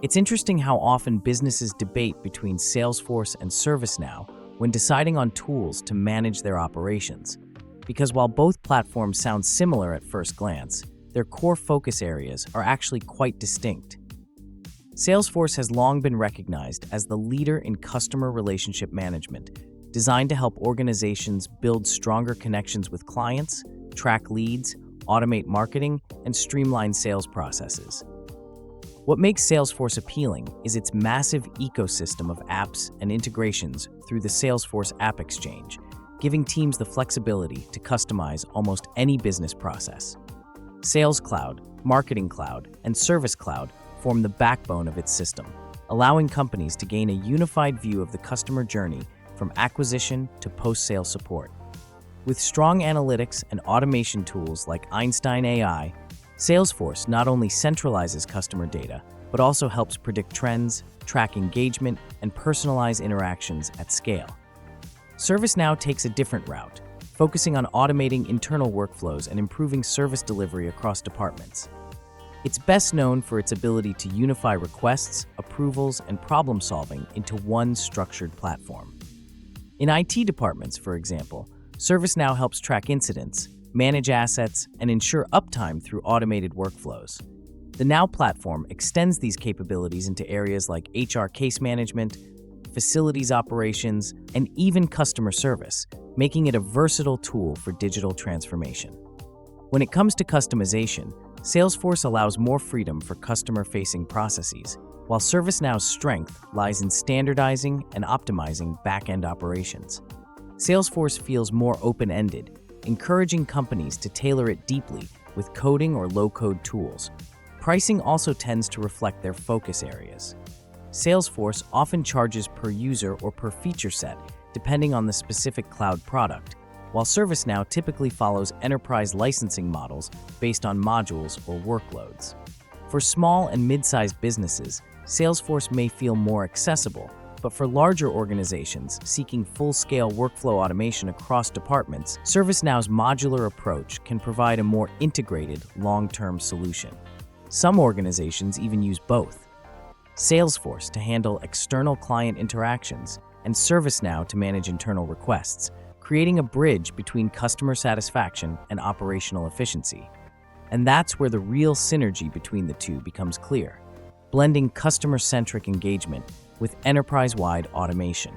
It's interesting how often businesses debate between Salesforce and ServiceNow when deciding on tools to manage their operations. Because while both platforms sound similar at first glance, their core focus areas are actually quite distinct. Salesforce has long been recognized as the leader in customer relationship management, designed to help organizations build stronger connections with clients, track leads, automate marketing, and streamline sales processes. What makes Salesforce appealing is its massive ecosystem of apps and integrations through the Salesforce App Exchange, giving teams the flexibility to customize almost any business process. Sales Cloud, Marketing Cloud, and Service Cloud form the backbone of its system, allowing companies to gain a unified view of the customer journey from acquisition to post-sale support. With strong analytics and automation tools like Einstein AI, Salesforce not only centralizes customer data, but also helps predict trends, track engagement, and personalize interactions at scale. ServiceNow takes a different route, focusing on automating internal workflows and improving service delivery across departments. It's best known for its ability to unify requests, approvals, and problem-solving into one structured platform. In IT departments, for example, ServiceNow helps track incidents, manage assets, and ensure uptime through automated workflows. The Now platform extends these capabilities into areas like HR case management, facilities operations, and even customer service, making it a versatile tool for digital transformation. When it comes to customization, Salesforce allows more freedom for customer-facing processes, while ServiceNow's strength lies in standardizing and optimizing back-end operations. Salesforce feels more open-ended, encouraging companies to tailor it deeply with coding or low-code tools. Pricing also tends to reflect their focus areas. Salesforce often charges per user or per feature set, depending on the specific cloud product, while ServiceNow typically follows enterprise licensing models based on modules or workloads. For small and mid-sized businesses, Salesforce may feel more accessible, but for larger organizations seeking full-scale workflow automation across departments, ServiceNow's modular approach can provide a more integrated, long-term solution. Some organizations even use both: Salesforce to handle external client interactions and ServiceNow to manage internal requests, creating a bridge between customer satisfaction and operational efficiency. And that's where the real synergy between the two becomes clear, blending customer-centric engagement with enterprise-wide automation.